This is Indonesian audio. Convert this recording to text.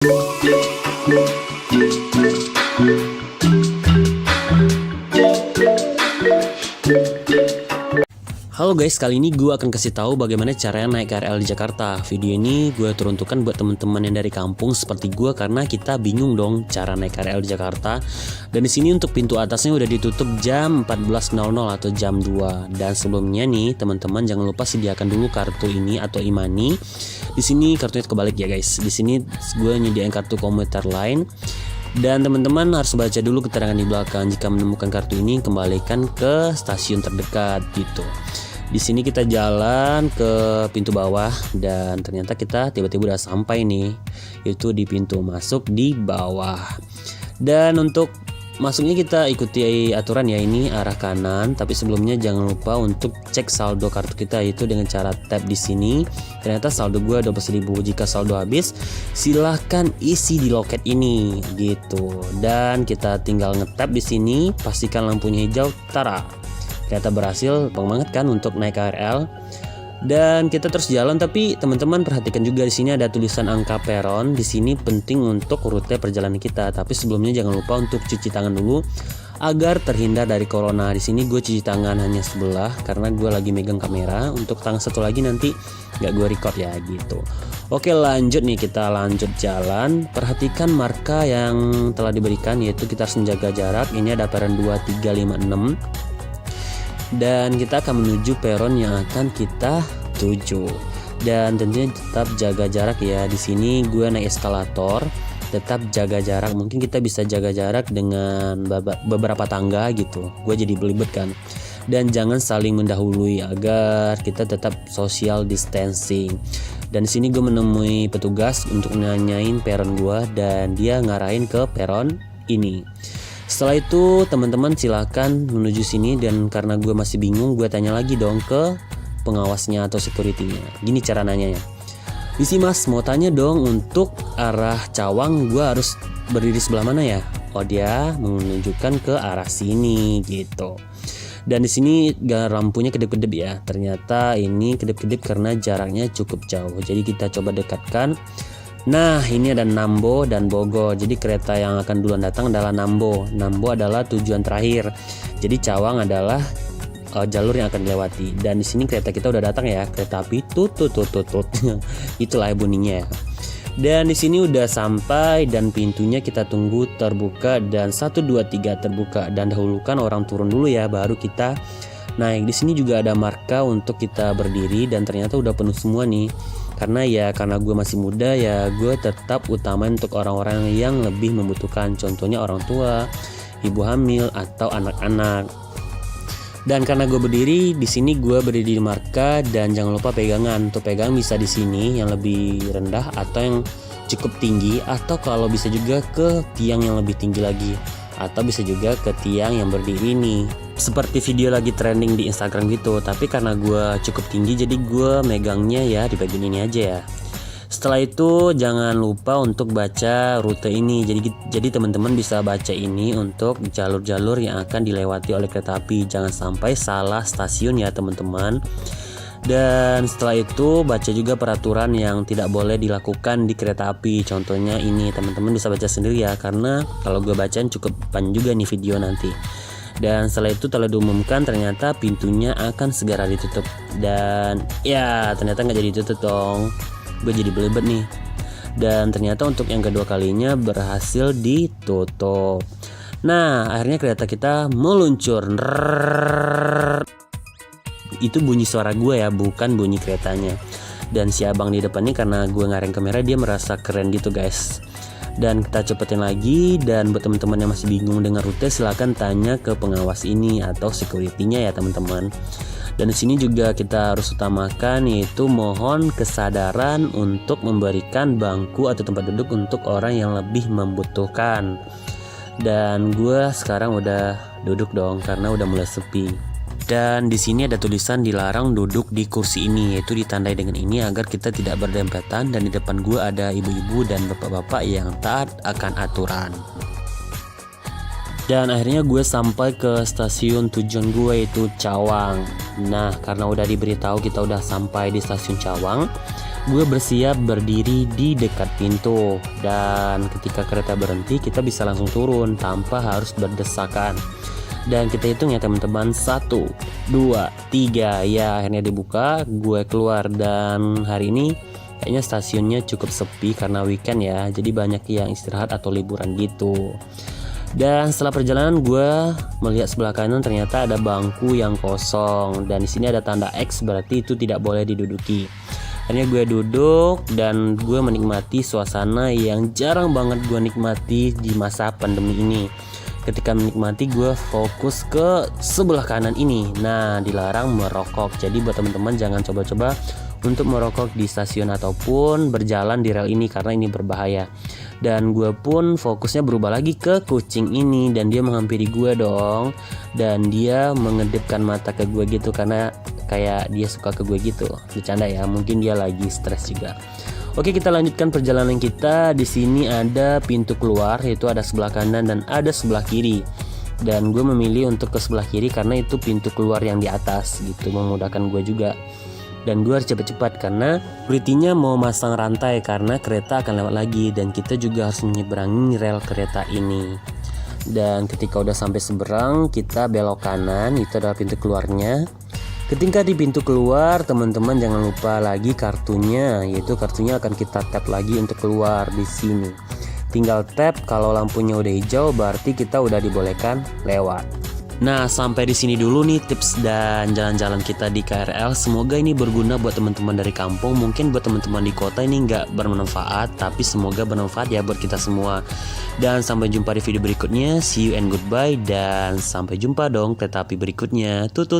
Halo guys, kali ini gue akan kasih tahu bagaimana caranya naik KRL di Jakarta. Video ini gue turunkan buat teman-teman yang dari kampung seperti gue karena kita bingung dong cara naik KRL di Jakarta. Dan di sini untuk pintu atasnya udah ditutup jam 14.00 atau jam 2. Dan sebelumnya nih teman-teman jangan lupa sediakan dulu kartu ini atau e-money. Di sini kartunya kebalik ya guys. Di sini gue nyediain kartu komuter lain. Dan teman-teman harus baca dulu keterangan di belakang. Jika menemukan kartu ini, kembalikan ke stasiun terdekat gitu. Di sini kita jalan ke pintu bawah dan ternyata kita tiba-tiba udah sampai nih, yaitu di pintu masuk di bawah. Dan untuk masuknya kita ikuti aturan ya, ini arah kanan. Tapi sebelumnya jangan lupa untuk cek saldo kartu kita, yaitu dengan cara tap di sini. Ternyata saldo gue 12.000. Jika saldo habis, silahkan isi di loket ini gitu. Dan kita tinggal ngetap di sini, pastikan lampunya hijau. Tara, ternyata berhasil, banget kan untuk naik KRL. Dan kita terus jalan, tapi teman-teman perhatikan juga di sini ada tulisan angka peron. Di sini penting untuk rute perjalanan kita. Tapi sebelumnya jangan lupa untuk cuci tangan dulu agar terhindar dari corona. Di sini gue cuci tangan hanya sebelah karena gue lagi megang kamera. Untuk tangan satu lagi nanti nggak gue record ya gitu. Oke, lanjut nih, kita lanjut jalan. Perhatikan marka yang telah diberikan, yaitu kita harus menjaga jarak. Ini ada peron 2, 3, 5, 6. Dan kita akan menuju peron yang akan kita tuju. Dan tentunya tetap jaga jarak ya. Di sini gue naik eskalator, tetap jaga jarak. Mungkin kita bisa jaga jarak dengan beberapa tangga gitu. Gue jadi belibet kan. Dan jangan saling mendahului agar kita tetap social distancing. Dan di sini gue menemui petugas untuk nanyain peron gue dan dia ngarahin ke peron ini. Setelah itu teman-teman silakan menuju sini, dan karena gue masih bingung gue tanya lagi dong ke pengawasnya atau security-nya. Gini cara nanyanya. Isi mas, mau tanya dong untuk arah Cawang gue harus berdiri sebelah mana ya? Oh, dia menunjukkan ke arah sini gitu. Dan di sini lampunya kedip-kedip ya. Ternyata ini kedip-kedip karena jaraknya cukup jauh. Jadi kita coba dekatkan. Nah, ini ada Nambo dan Bogor. Jadi kereta yang akan duluan datang adalah Nambo. Nambo adalah tujuan terakhir. Jadi Cawang adalah jalur yang akan dilewati. Dan di sini kereta kita udah datang ya. Kereta api tut. Itulah bunyinya ya. Dan di sini udah sampai dan pintunya kita tunggu terbuka dan 1 2 3 terbuka, dan dahulukan orang turun dulu ya baru kita naik. Di sini juga ada marka untuk kita berdiri dan ternyata udah penuh semua nih. Karena gue masih muda ya, gue tetap utamain untuk orang-orang yang lebih membutuhkan, contohnya orang tua, ibu hamil atau anak-anak. Dan karena gue berdiri di sini, gue berdiri di marka dan jangan lupa pegangan. Untuk pegang bisa di sini yang lebih rendah atau yang cukup tinggi, atau kalau bisa juga ke tiang yang lebih tinggi lagi, atau bisa juga ke tiang yang berdiri nih. Seperti video lagi trending di Instagram gitu. Tapi karena gue cukup tinggi jadi gue megangnya ya di bagian ini aja ya. Setelah itu jangan lupa untuk baca rute ini. Jadi teman-teman bisa baca ini untuk jalur-jalur yang akan dilewati oleh kereta api. Jangan sampai salah stasiun ya teman-teman. Dan setelah itu baca juga peraturan yang tidak boleh dilakukan di kereta api. Contohnya ini, teman-teman bisa baca sendiri ya, karena kalau gue bacain cukup panjang juga nih video nanti. Dan setelah itu telah diumumkan ternyata pintunya akan segera ditutup. Dan ya ternyata nggak jadi ditutup dong. Gue jadi belibet nih. Dan ternyata untuk yang kedua kalinya berhasil ditutup. Nah akhirnya kereta kita meluncur. Itu bunyi suara gue ya, bukan bunyi keretanya. Dan si abang di depan nih, karena gue ngareng kamera, dia merasa keren gitu guys. Dan kita cepetin lagi. Dan buat teman-teman yang masih bingung dengan rute, silahkan tanya ke pengawas ini atau security-nya ya teman-teman. Dan di sini juga kita harus utamakan, yaitu mohon kesadaran untuk memberikan bangku atau tempat duduk untuk orang yang lebih membutuhkan. Dan gue sekarang udah duduk dong karena udah mulai sepi. Dan di sini ada tulisan dilarang duduk di kursi ini, yaitu ditandai dengan ini agar kita tidak berdempetan. Dan di depan gue ada ibu-ibu dan bapak-bapak yang taat akan aturan. Dan akhirnya gue sampai ke stasiun tujuan gue, yaitu Cawang. Nah karena udah diberitahu kita udah sampai di stasiun Cawang, Gue bersiap berdiri di dekat pintu, dan ketika kereta berhenti kita bisa langsung turun tanpa harus berdesakan. Dan kita hitung ya teman-teman, 1, 2, 3, ya akhirnya dibuka. Gue keluar, dan hari ini kayaknya stasiunnya cukup sepi karena weekend ya, jadi banyak yang istirahat atau liburan gitu. Dan setelah perjalanan gue melihat sebelah kanan ternyata ada bangku yang kosong, dan di sini ada tanda X, berarti itu tidak boleh diduduki. Akhirnya gue duduk dan gue menikmati suasana yang jarang banget gue nikmati di masa pandemi ini. Ketika menikmati gue fokus ke sebelah kanan ini. Nah, dilarang merokok. Jadi buat teman-teman jangan coba-coba untuk merokok di stasiun ataupun berjalan di rel ini karena ini berbahaya. Dan gue pun fokusnya berubah lagi ke kucing ini, dan dia menghampiri gue dong. Dan dia mengedipkan mata ke gue gitu karena kayak dia suka ke gue gitu. Bercanda ya, mungkin dia lagi stres juga. Oke, kita lanjutkan perjalanan kita. Di sini ada pintu keluar, yaitu ada sebelah kanan dan ada sebelah kiri. Dan gue memilih untuk ke sebelah kiri karena itu pintu keluar yang di atas gitu, memudahkan gue juga. Dan gue harus cepat-cepat karena security-nya mau masang rantai karena kereta akan lewat lagi, dan kita juga harus menyeberangi rel kereta ini. Dan ketika udah sampai seberang, kita belok kanan, itu adalah pintu keluarnya. Ketika di pintu keluar, teman-teman jangan lupa lagi kartunya, yaitu kartunya akan kita tap lagi untuk keluar di sini. Tinggal tap, kalau lampunya udah hijau berarti kita udah dibolehkan lewat. Nah, sampai di sini dulu nih tips dan jalan-jalan kita di KRL. Semoga ini berguna buat teman-teman dari kampung. Mungkin buat teman-teman di kota ini nggak bermanfaat, tapi semoga bermanfaat ya buat kita semua. Dan sampai jumpa di video berikutnya. See you and goodbye. Dan sampai jumpa dong kereta api berikutnya. Tut.